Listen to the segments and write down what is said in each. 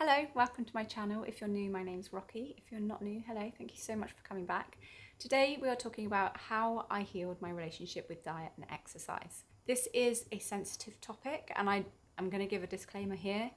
Hello, welcome to my channel. If you're new, my name's Rocky. If you're not new, hello, thank you so much for coming back. Today we are talking about how I healed my relationship with diet and exercise. This is a sensitive topic and I'm going to give a disclaimer here.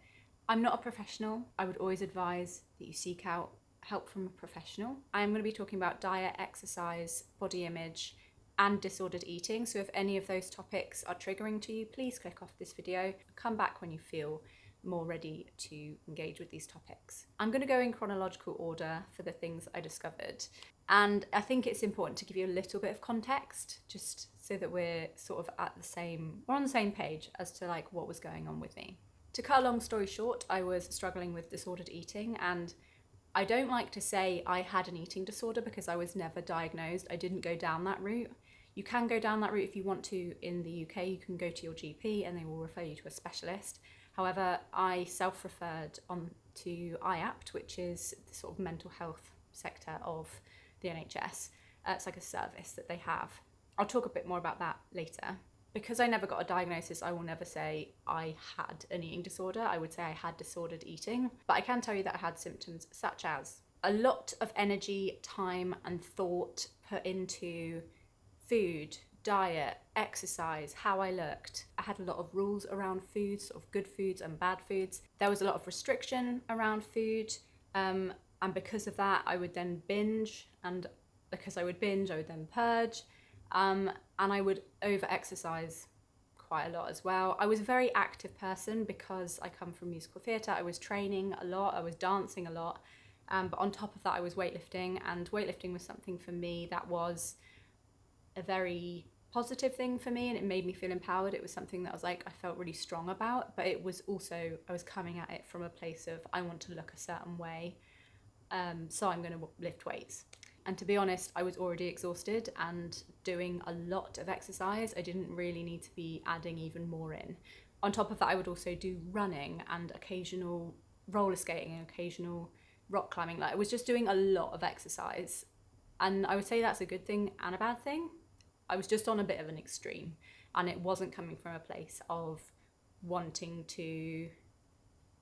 I'm not a professional. I would always advise that you seek out help from a professional. I am going to be talking about diet, exercise, body image, and disordered eating. So if any of those topics are triggering to you, please click off this video. Come back when you feel more ready to engage with these topics. I'm going to go in chronological order for the things I discovered. And I think it's important to give you a little bit of context, just so that we're sort of we're on the same page as to like what was going on with me. To cut a long story short, I was struggling with disordered eating, and I don't like to say I had an eating disorder because I was never diagnosed. I didn't go down that route. You can go down that route if you want to in the UK. You can go to your GP and they will refer you to a specialist. However, I self-referred on to IAPT, which is the sort of mental health sector of the NHS. It's like a service that they have. I'll talk a bit more about that later. Because I never got a diagnosis, I will never say I had an eating disorder. I would say I had disordered eating. But I can tell you that I had symptoms such as a lot of energy, time, and thought put into food, diet, exercise, how I looked. I had a lot of rules around food, sort of good foods and bad foods. There was a lot of restriction around food, and because of that I would then binge, and because I would binge I would then purge, and I would over-exercise quite a lot as well. I was a very active person because I come from musical theatre. I was training a lot, I was dancing a lot, but on top of that I was weightlifting, and weightlifting was something for me that was a very positive thing for me, and it made me feel empowered. It was something that I was like, I felt really strong about, but it was also, I was coming at it from a place of I want to look a certain way, so I'm going to lift weights. And to be honest, I was already exhausted and doing a lot of exercise. I didn't really need to be adding even more in. On top of that, I would also do running and occasional roller skating and occasional rock climbing. Like, I was just doing a lot of exercise, and I would say that's a good thing and a bad thing. I was just on a bit of an extreme, and it wasn't coming from a place of wanting to,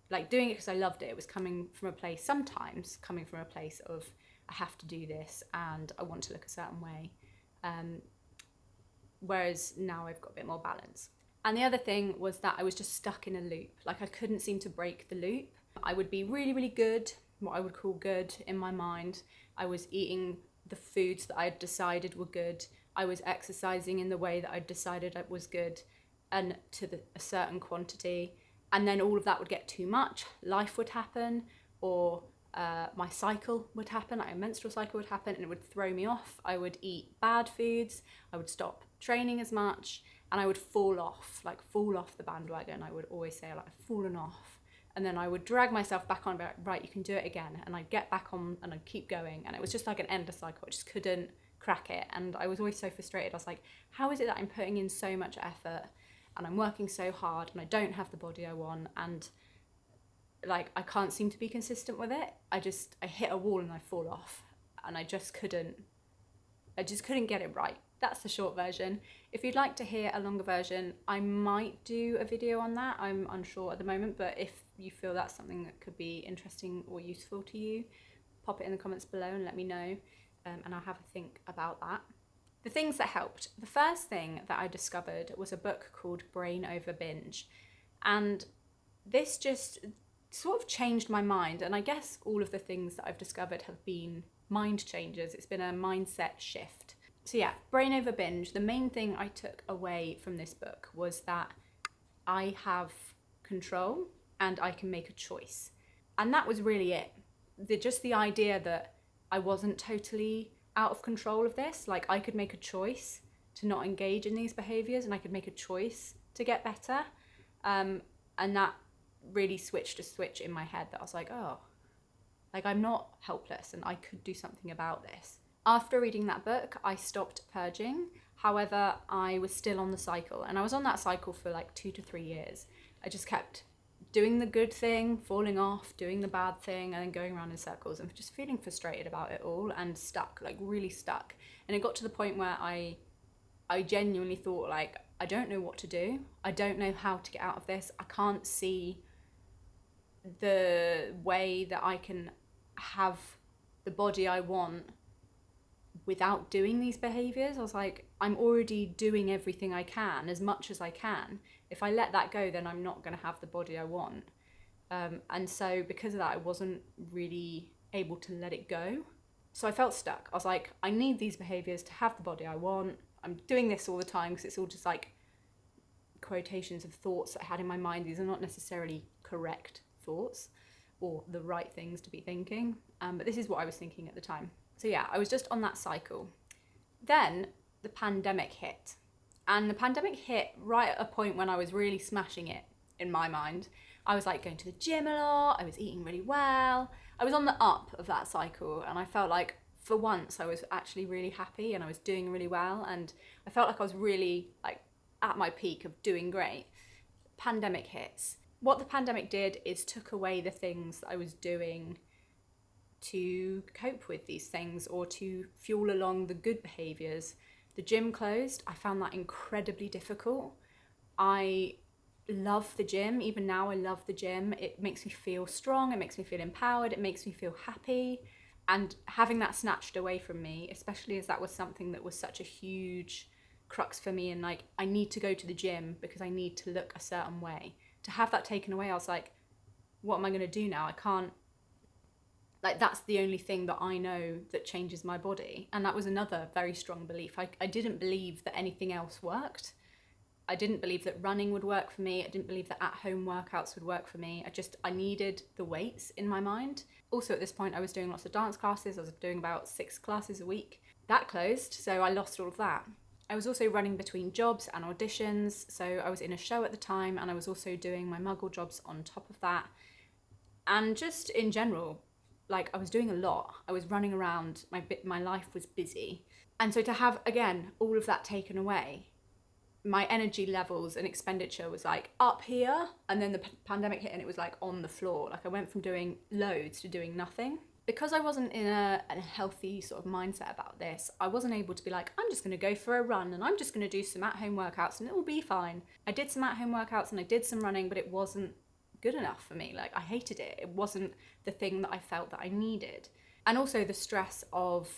like, doing it because I loved it. It was coming from a place, sometimes coming from a place of I have to do this and I want to look a certain way. Whereas now I've got a bit more balance. And the other thing was that I was just stuck in a loop. Like, I couldn't seem to break the loop. I would be really, really good, what I would call good in my mind. I was eating the foods that I had decided were good. I was exercising in the way that I'd decided it was good, and to a certain quantity. And then all of that would get too much. Life would happen, or my cycle would happen, like a menstrual cycle would happen, and it would throw me off. I would eat bad foods. I would stop training as much, and I would fall off the bandwagon. I would always say, like, I've fallen off. And then I would drag myself back on, like, right, you can do it again. And I'd get back on and I'd keep going. And it was just like an endless cycle. I just couldn't crack it. And I was always so frustrated. I was like, how is it that I'm putting in so much effort and I'm working so hard and I don't have the body I want, and like I can't seem to be consistent with it. I hit a wall and I fall off, and I just couldn't get it right. That's the short version. If you'd like to hear a longer version, I might do a video on that. I'm unsure at the moment, but if you feel that's something that could be interesting or useful to you, pop it in the comments below and let me know, and I'll have a think about that. The things that helped. The first thing that I discovered was a book called Brain Over Binge, and this just sort of changed my mind, and I guess all of the things that I've discovered have been mind changes. It's been a mindset shift. So yeah, Brain Over Binge. The main thing I took away from this book was that I have control and I can make a choice. And that was really it. Just the idea that I wasn't totally out of control of this. Like, I could make a choice to not engage in these behaviours, and I could make a choice to get better. And that really switched a switch in my head that I was like, oh, like, I'm not helpless and I could do something about this. After reading that book, I stopped purging. However, I was still on the cycle, and I was on that cycle for like 2 to 3 years. I just kept doing the good thing, falling off, doing the bad thing, and then going around in circles and just feeling frustrated about it all and stuck, like really stuck. And it got to the point where I genuinely thought, like, I don't know what to do. I don't know how to get out of this. I can't see the way that I can have the body I want without doing these behaviors. I was like, I'm already doing everything I can, as much as I can. If I let that go, then I'm not going to have the body I want. And so because of that, I wasn't really able to let it go. So I felt stuck. I was like, I need these behaviors to have the body I want. I'm doing this all the time because it's all just like quotations of thoughts that I had in my mind. These are not necessarily correct thoughts or the right things to be thinking. But this is what I was thinking at the time. So yeah, I was just on that cycle. Then the pandemic hit. And the pandemic hit right at a point when I was really smashing it in my mind. I was like going to the gym a lot, I was eating really well. I was on the up of that cycle, and I felt like for once I was actually really happy and I was doing really well, and I felt like I was really like at my peak of doing great. Pandemic hits. What the pandemic did is took away the things that I was doing to cope with these things or to fuel along the good behaviors. The gym closed. I found that incredibly difficult. I love the gym. Even now I love the gym. It makes me feel strong, it makes me feel empowered, it makes me feel happy. And having that snatched away from me, especially as that was something that was such a huge crux for me, and like I need to go to the gym because I need to look a certain way. To have that taken away, I was like, what am I going to do now? I can't, like, that's the only thing that I know that changes my body. And that was another very strong belief. I didn't believe that anything else worked. I didn't believe that running would work for me. I didn't believe that at-home workouts would work for me. I needed the weights in my mind. Also at this point, I was doing lots of dance classes. I was doing about 6 classes a week. That closed, so I lost all of that. I was also running between jobs and auditions. So I was in a show at the time, and I was also doing my muggle jobs on top of that. And just in general, like I was doing a lot. I was running around, my life was busy. And so to have, again, all of that taken away, my energy levels and expenditure was like up here, and then the pandemic hit and it was like on the floor. Like I went from doing loads to doing nothing. Because I wasn't in a healthy sort of mindset about this, I wasn't able to be like, I'm just going to go for a run and I'm just going to do some at-home workouts and it will be fine. I did some at-home workouts and I did some running, but it wasn't good enough for me. Like I hated it. It wasn't the thing that I felt that I needed. And also the stress of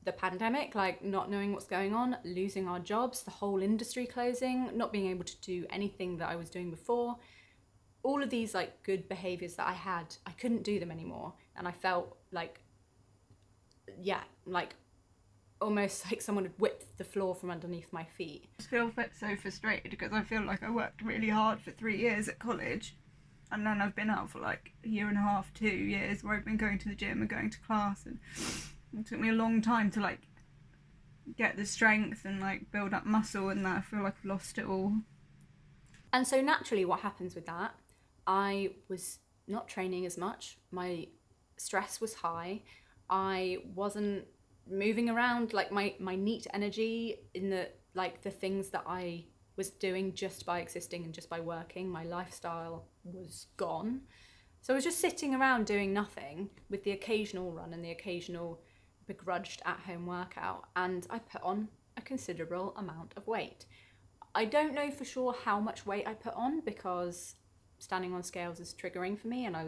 the pandemic, like not knowing what's going on, losing our jobs, the whole industry closing, not being able to do anything that I was doing before. All of these like good behaviors that I had, I couldn't do them anymore. And I felt like, yeah, like almost like someone had whipped the floor from underneath my feet. I feel so frustrated because I feel like I worked really hard for 3 years at college, and then I've been out for like a year and a half, 2 years, where I've been going to the gym and going to class, and it took me a long time to like get the strength and like build up muscle, and that I feel like I've lost it all. And so naturally what happens with that, I was not training as much. My stress was high. I wasn't moving around, like my neat energy in the like the things that I was doing just by existing and just by working, my lifestyle was gone. So I was just sitting around doing nothing with the occasional run and the occasional begrudged at-home workout, and I put on a considerable amount of weight. I don't know for sure how much weight I put on because standing on scales is triggering for me and I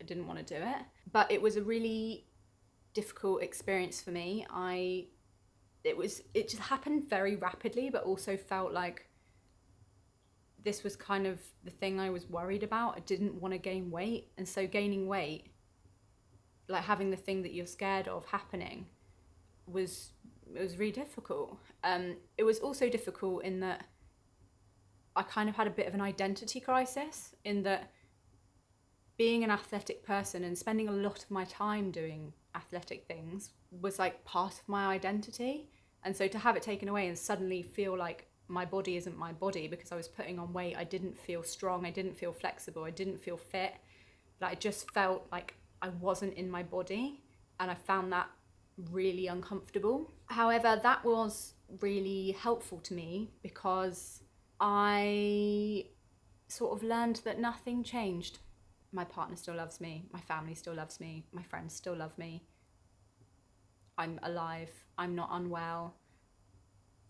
didn't want to do it. But it was a really difficult experience for me. It just happened very rapidly, but also felt like this was kind of the thing I was worried about. I didn't want to gain weight, and so gaining weight, like having the thing that you're scared of happening, was really difficult. It was also difficult in that I kind of had a bit of an identity crisis, in that being an athletic person and spending a lot of my time doing athletic things was like part of my identity. And so to have it taken away and suddenly feel like my body isn't my body because I was putting on weight, I didn't feel strong, I didn't feel flexible, I didn't feel fit. Like I just felt like I wasn't in my body, and I found that really uncomfortable. However, that was really helpful to me because I sort of learned that nothing changed. My partner still loves me, my family still loves me, my friends still love me. I'm alive, I'm not unwell.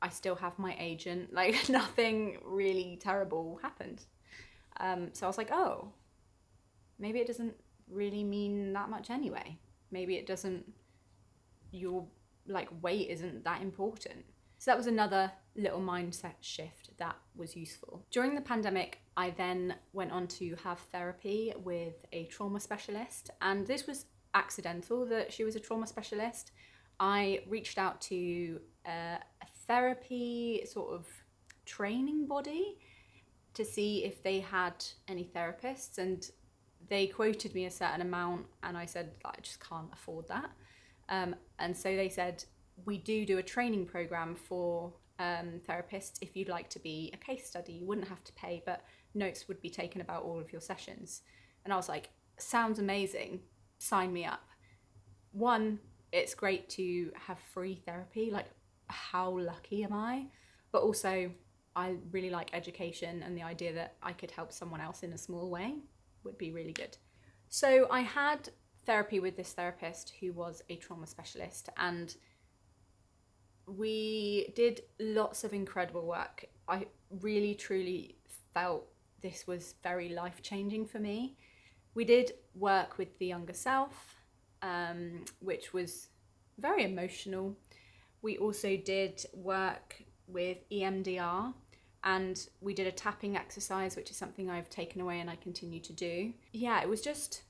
I still have my agent, like nothing really terrible happened. So I was like, oh, maybe it doesn't really mean that much anyway. Maybe it doesn't, your like weight isn't that important. So that was another little mindset shift that was useful. During the pandemic, I then went on to have therapy with a trauma specialist, and this was accidental that she was a trauma specialist. I reached out to a therapy sort of training body to see if they had any therapists, and they quoted me a certain amount, and I said, I just can't afford that. And so they said, we do a training program for therapists. If you'd like to be a case study, you wouldn't have to pay, but notes would be taken about all of your sessions. And I was like, sounds amazing, sign me up. One, it's great to have free therapy, like how lucky am I? But also I really like education, and the idea that I could help someone else in a small way would be really good. So I had therapy with this therapist who was a trauma specialist, and we did lots of incredible work. I really truly felt this was very life-changing for me. We did work with the younger self, which was very emotional. We also did work with EMDR, and we did a tapping exercise, which is something I've taken away and I continue to do. Yeah, it was just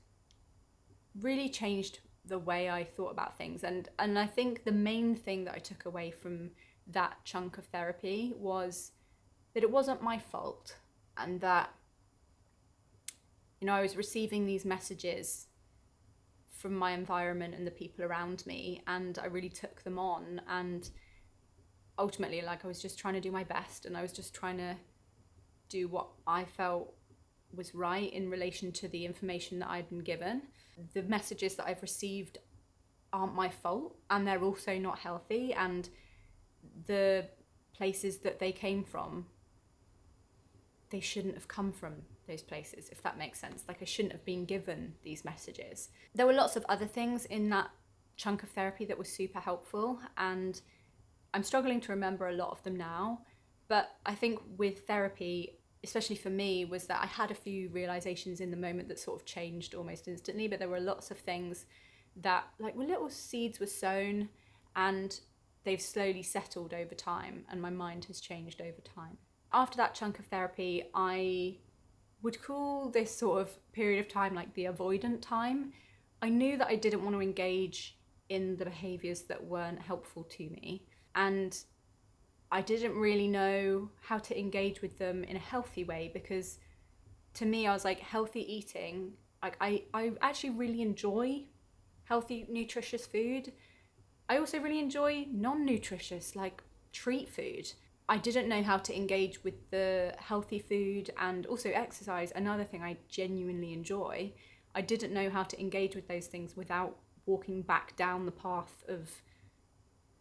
really changed the way I thought about things. And I think the main thing that I took away from that chunk of therapy was that it wasn't my fault, and that, you know, I was receiving these messages from my environment and the people around me, and I really took them on, and ultimately, like, I was just trying to do my best, and I was just trying to do what I felt was right in relation to the information that I'd been given. The messages that I've received aren't my fault, and they're also not healthy, and the places that they came from, they shouldn't have come from those places, if that makes sense. Like, I shouldn't have been given these messages. There were lots of other things in that chunk of therapy that was super helpful, and I'm struggling to remember a lot of them now. But I think with therapy, especially for me, was that I had a few realizations in the moment that sort of changed almost instantly, but there were lots of things that, like, were little seeds were sown, and they've slowly settled over time, and my mind has changed over time. After that chunk of therapy, I would call this sort of period of time like the avoidant time. I knew that I didn't want to engage in the behaviours that weren't helpful to me, and I didn't really know how to engage with them in a healthy way, because to me, I was like, healthy eating, like I actually really enjoy healthy, nutritious food. I also really enjoy non-nutritious, like treat food. I didn't know how to engage with the healthy food and also exercise, another thing I genuinely enjoy. I didn't know how to engage with those things without walking back down the path of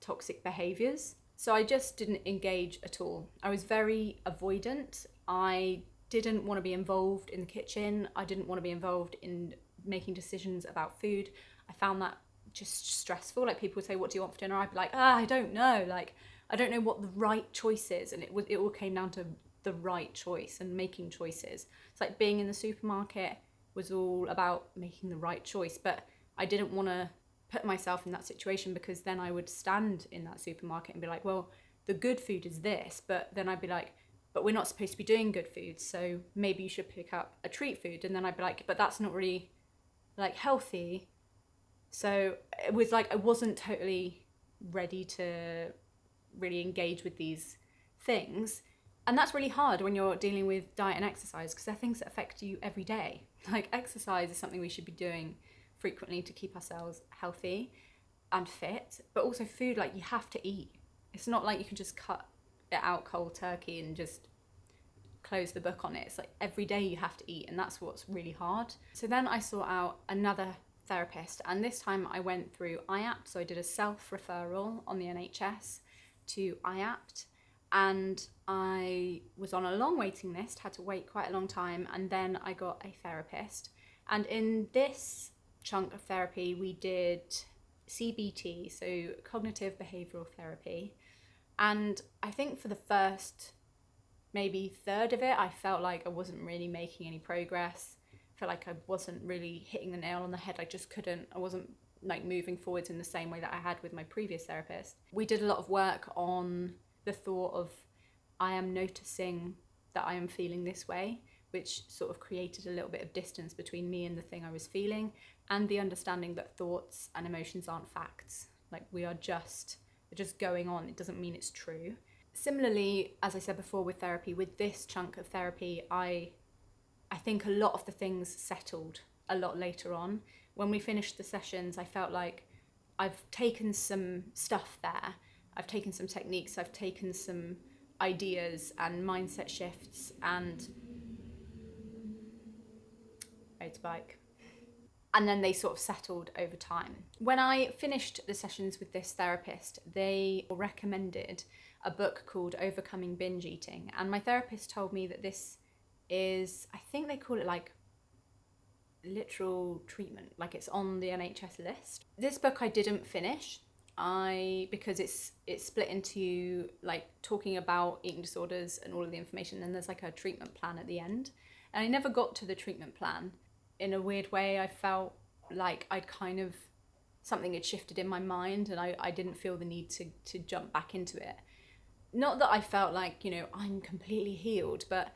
toxic behaviours. So I just didn't engage at all. I was very avoidant. I didn't want to be involved in the kitchen. I didn't want to be involved in making decisions about food. I found that just stressful. Like, people would say, what do you want for dinner? I'd be like, I don't know. Like, I don't know what the right choice is. And it all came down to the right choice and making choices. It's like being in the supermarket was all about making the right choice. But I didn't want to put myself in that situation, because then I would stand in that supermarket and be like, well, the good food is this. But then I'd be like, but we're not supposed to be doing good food, so maybe you should pick up a treat food. And then I'd be like, but that's not really like healthy. So it was like I wasn't totally ready to really engage with these things. And that's really hard when you're dealing with diet and exercise, because they're things that affect you every day. Like, exercise is something we should be doing frequently to keep ourselves healthy and fit, but also food, like, you have to eat. It's not like you can just cut it out cold turkey and just close the book on it. It's like every day you have to eat, and that's what's really hard. So then I sought out another therapist, and this time I went through IAPT. So I did a self-referral on the NHS to IAPT, and I was on a long waiting list, had to wait quite a long time, and then I got a therapist. And in this chunk of therapy, we did CBT, so cognitive behavioural therapy. And I think for the first maybe third of it, I felt like I wasn't really making any progress. feel like I wasn't really hitting the nail on the head. I wasn't like moving forwards in the same way that I had with my previous therapist. We did a lot of work on the thought of, I am noticing that I am feeling this way, which sort of created a little bit of distance between me and the thing I was feeling, and the understanding that thoughts and emotions aren't facts. Like, they're just going on. It doesn't mean it's true. Similarly, as I said before with therapy, with this chunk of therapy, I think a lot of the things settled a lot later on. When we finished the sessions, I felt like I've taken some stuff there. I've taken some techniques, I've taken some ideas and mindset shifts and motorbike. And then they sort of settled over time. When I finished the sessions with this therapist, they recommended a book called Overcoming Binge Eating. And my therapist told me that this is, I think they call it like literal treatment, like it's on the NHS list. This book I didn't finish, because it's split into like talking about eating disorders and all of the information, and there's like a treatment plan at the end. And I never got to the treatment plan. In a weird way, I felt like something had shifted in my mind, and I didn't feel the need to jump back into it. Not that I felt like, I'm completely healed, but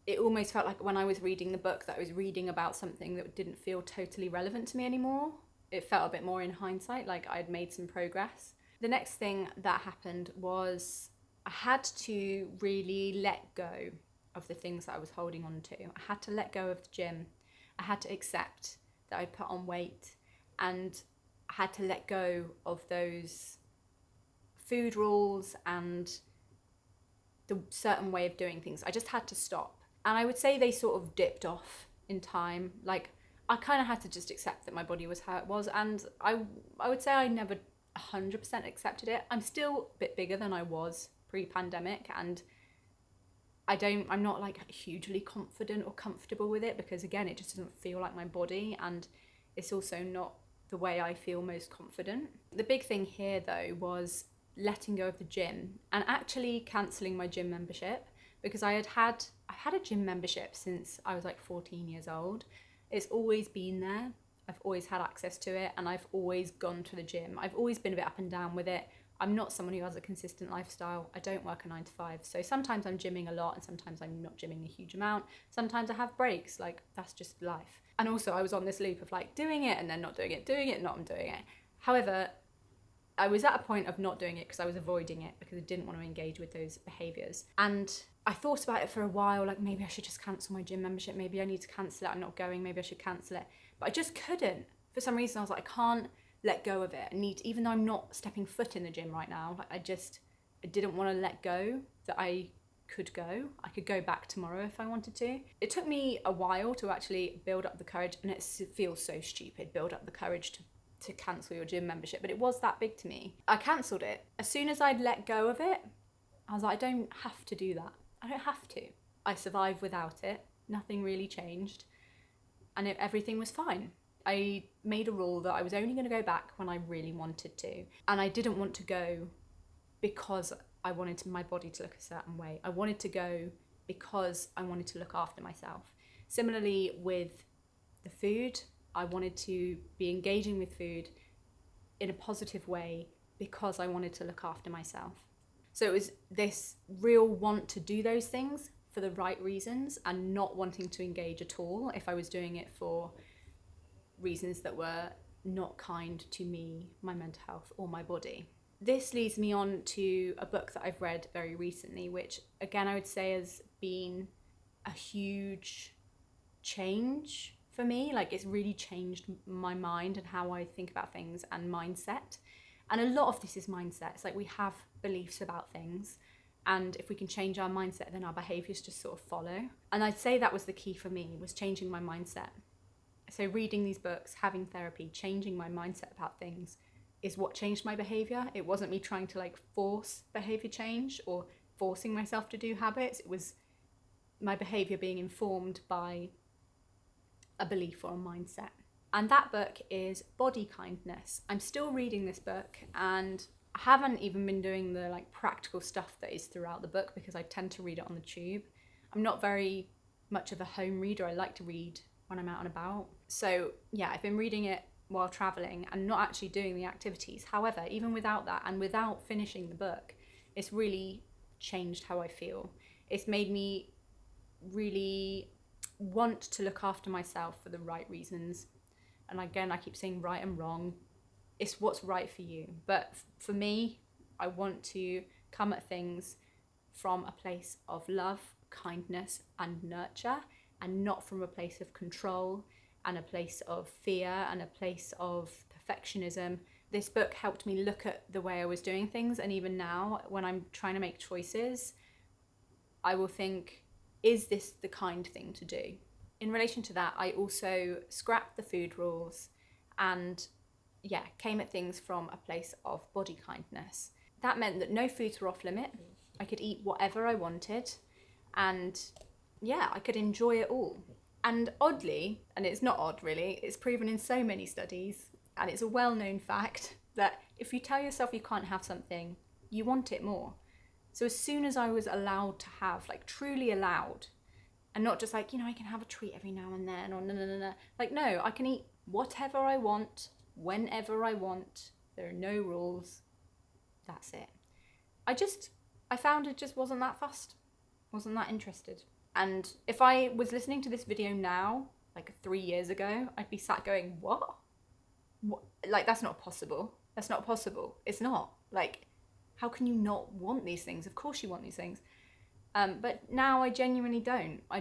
it almost felt like when I was reading the book that I was reading about something that didn't feel totally relevant to me anymore. It felt a bit more in hindsight, like I'd made some progress. The next thing that happened was I had to really let go of the things that I was holding on to. I had to let go of the gym. I had to accept that I'd put on weight, and I had to let go of those food rules and the certain way of doing things. I just had to stop. And I would say they sort of dipped off in time. Like, I kind of had to just accept that my body was how it was. And I would say I never 100% accepted it. I'm still a bit bigger than I was pre-pandemic, and I'm not like hugely confident or comfortable with it, because again, it just doesn't feel like my body, and it's also not the way I feel most confident. The big thing here though was letting go of the gym and actually cancelling my gym membership, because I've had a gym membership since I was like 14 years old. It's always been there. I've always had access to it, and I've always gone to the gym. I've always been a bit up and down with it. I'm not someone who has a consistent lifestyle. I don't work a 9 to 5. So sometimes I'm gymming a lot, and sometimes I'm not gymming a huge amount. Sometimes I have breaks, like that's just life. And also I was on this loop of like doing it and then not doing it, not doing it. However, I was at a point of not doing it because I was avoiding it, because I didn't want to engage with those behaviours. And I thought about it for a while, like maybe I should just cancel my gym membership, maybe I need to cancel it, I'm not going, maybe I should cancel it. But I just couldn't. For some reason I was like, I can't let go of it. Even though I'm not stepping foot in the gym right now, I didn't want to let go that I could go. I could go back tomorrow if I wanted to. It took me a while to actually build up the courage, and it feels so stupid, build up the courage to cancel your gym membership, but it was that big to me. I cancelled it. As soon as I'd let go of it, I was like, I don't have to do that. I don't have to. I survived without it. Nothing really changed, and everything was fine. I made a rule that I was only going to go back when I really wanted to, and I didn't want to go because I wanted my body to look a certain way. I wanted to go because I wanted to look after myself. Similarly with the food, I wanted to be engaging with food in a positive way because I wanted to look after myself. So it was this real want to do those things for the right reasons, and not wanting to engage at all if I was doing it for reasons that were not kind to me, my mental health, or my body. This leads me on to a book that I've read very recently, which again I would say has been a huge change for me. Like, it's really changed my mind and how I think about things and mindset. And a lot of this is mindset. It's like we have beliefs about things, and if we can change our mindset, then our behaviours just sort of follow. And I'd say that was the key for me, was changing my mindset. So reading these books, having therapy, changing my mindset about things is what changed my behaviour. It wasn't me trying to like force behaviour change or forcing myself to do habits. It was my behaviour being informed by a belief or a mindset. And that book is Body Kindness. I'm still reading this book, and I haven't even been doing the like practical stuff that is throughout the book because I tend to read it on the tube. I'm not very much of a home reader. I like to read when I'm out and about. So yeah, I've been reading it while traveling and not actually doing the activities. However, even without that and without finishing the book, it's really changed how I feel. It's made me really want to look after myself for the right reasons. And again, I keep saying right and wrong. It's what's right for you. But for me, I want to come at things from a place of love, kindness, and nurture, and not from a place of control and a place of fear and a place of perfectionism. This book helped me look at the way I was doing things, and even now, when I'm trying to make choices, I will think, is this the kind thing to do? In relation to that, I also scrapped the food rules and came at things from a place of body kindness. That meant that no foods were off limit. I could eat whatever I wanted, and I could enjoy it all. And oddly, and it's not odd really, it's proven in so many studies, and it's a well-known fact, that if you tell yourself you can't have something, you want it more. So as soon as I was allowed to have, like truly allowed, and not just like, I can have a treat every now and then, or no. Like, no, I can eat whatever I want, whenever I want. There are no rules. That's it. I found it just wasn't that fussed. Wasn't that interested. And if I was listening to this video now, like 3 years ago, I'd be sat going, what? Like, that's not possible. That's not possible. It's not. Like, how can you not want these things? Of course you want these things. But now I genuinely don't. I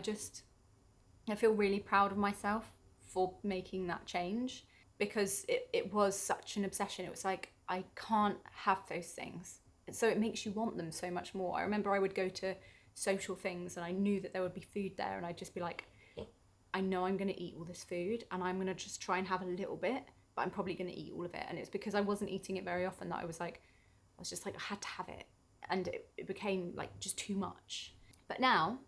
feel really proud of myself for making that change, because it was such an obsession. It was like, I can't have those things. So it makes you want them so much more. I remember I would go to social things and I knew that there would be food there, and I'd just be like, I know I'm going to eat all this food and I'm going to just try and have a little bit, but I'm probably going to eat all of it. And it's because I wasn't eating it very often that I was just like, I had to have it. And it became like just too much. But now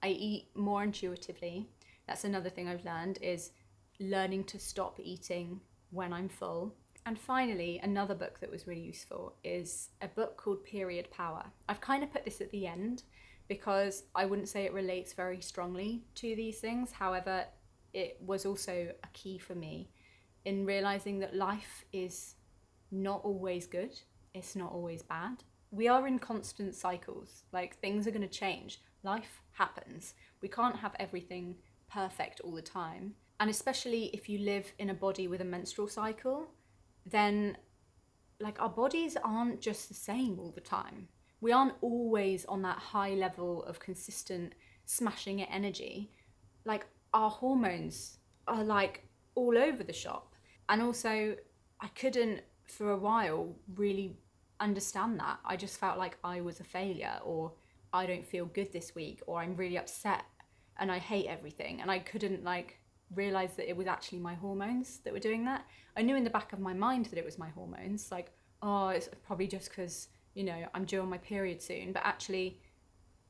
I eat more intuitively. That's another thing I've learned, is learning to stop eating when I'm full. And finally, another book that was really useful is a book called Period Power. I've kind of put this at the end because I wouldn't say it relates very strongly to these things. However, it was also a key for me in realizing that life is not always good. It's not always bad. We are in constant cycles. Like, things are going to change. Life happens. We can't have everything perfect all the time. And especially if you live in a body with a menstrual cycle, then like our bodies aren't just the same all the time. We aren't always on that high level of consistent smashing it energy. Like, our hormones are like all over the shop. And also, I couldn't for a while really understand that. I just felt like I was a failure, or I don't feel good this week, or I'm really upset and I hate everything. And I couldn't like realize that it was actually my hormones that were doing that. I knew in the back of my mind that it was my hormones, like, oh, it's probably just because, I'm due on my period soon. But actually,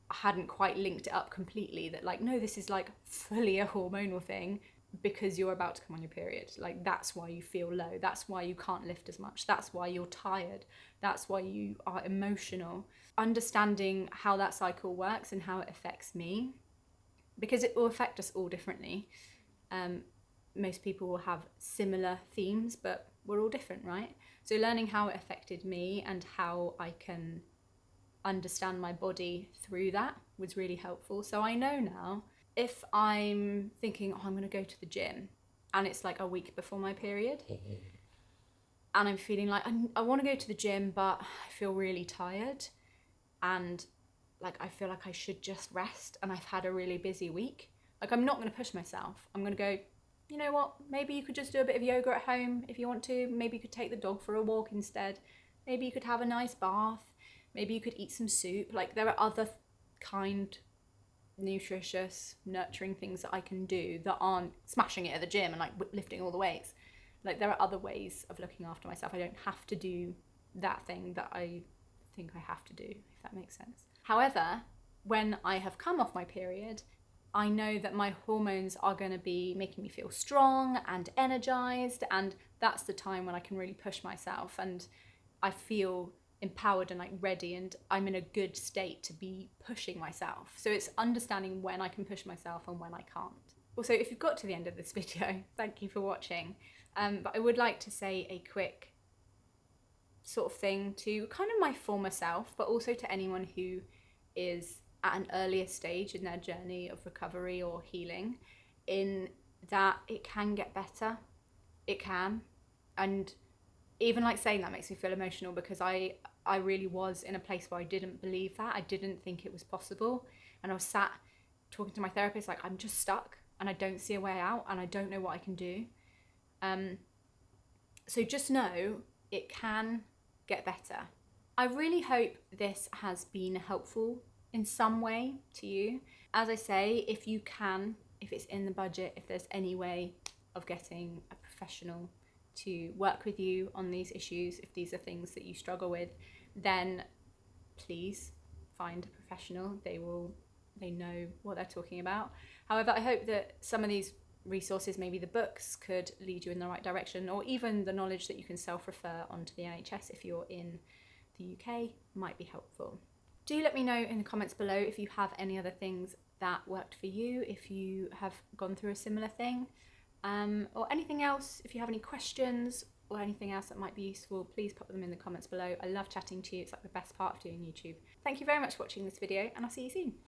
I hadn't quite linked it up completely, that like, no, this is like fully a hormonal thing because you're about to come on your period. Like, that's why you feel low. That's why you can't lift as much. That's why you're tired. That's why you are emotional. Understanding how that cycle works and how it affects me, because it will affect us all differently. Most people will have similar themes, but we're all different, right? So learning how it affected me and how I can understand my body through that was really helpful. So I know now, if I'm thinking, I'm going to go to the gym, and it's like a week before my period, and I'm feeling like I want to go to the gym, but I feel really tired, and like I feel like I should just rest, and I've had a really busy week. Like, I'm not going to push myself. I'm going to go, you know what, maybe you could just do a bit of yoga at home if you want to. Maybe you could take the dog for a walk instead. Maybe you could have a nice bath. Maybe you could eat some soup. Like, there are other kind, nutritious, nurturing things that I can do that aren't smashing it at the gym and like lifting all the weights. Like, there are other ways of looking after myself. I don't have to do that thing that I think I have to do, if that makes sense. However, when I have come off my period, I know that my hormones are going to be making me feel strong and energized, and that's the time when I can really push myself, and I feel empowered and like ready, and I'm in a good state to be pushing myself. So it's understanding when I can push myself and when I can't. Also, if you've got to the end of this video, thank you for watching. But I would like to say a quick sort of thing to kind of my former self, but also to anyone who is at an earlier stage in their journey of recovery or healing, in that it can get better. It can. And even like saying that makes me feel emotional, because I really was in a place where I didn't believe that. I didn't think it was possible. And I was sat talking to my therapist like, I'm just stuck and I don't see a way out and I don't know what I can do. So just know it can get better. I really hope this has been helpful in some way to you. As I say, if you can, if it's in the budget, if there's any way of getting a professional to work with you on these issues, if these are things that you struggle with, then please find a professional. They know what they're talking about. However, I hope that some of these resources, maybe the books, could lead you in the right direction, or even the knowledge that you can self-refer onto the NHS if you're in the UK might be helpful. Do let me know in the comments below if you have any other things that worked for you, if you have gone through a similar thing, or anything else. If you have any questions or anything else that might be useful, please pop them in the comments below. I love chatting to you. It's like the best part of doing YouTube. Thank you very much for watching this video, and I'll see you soon.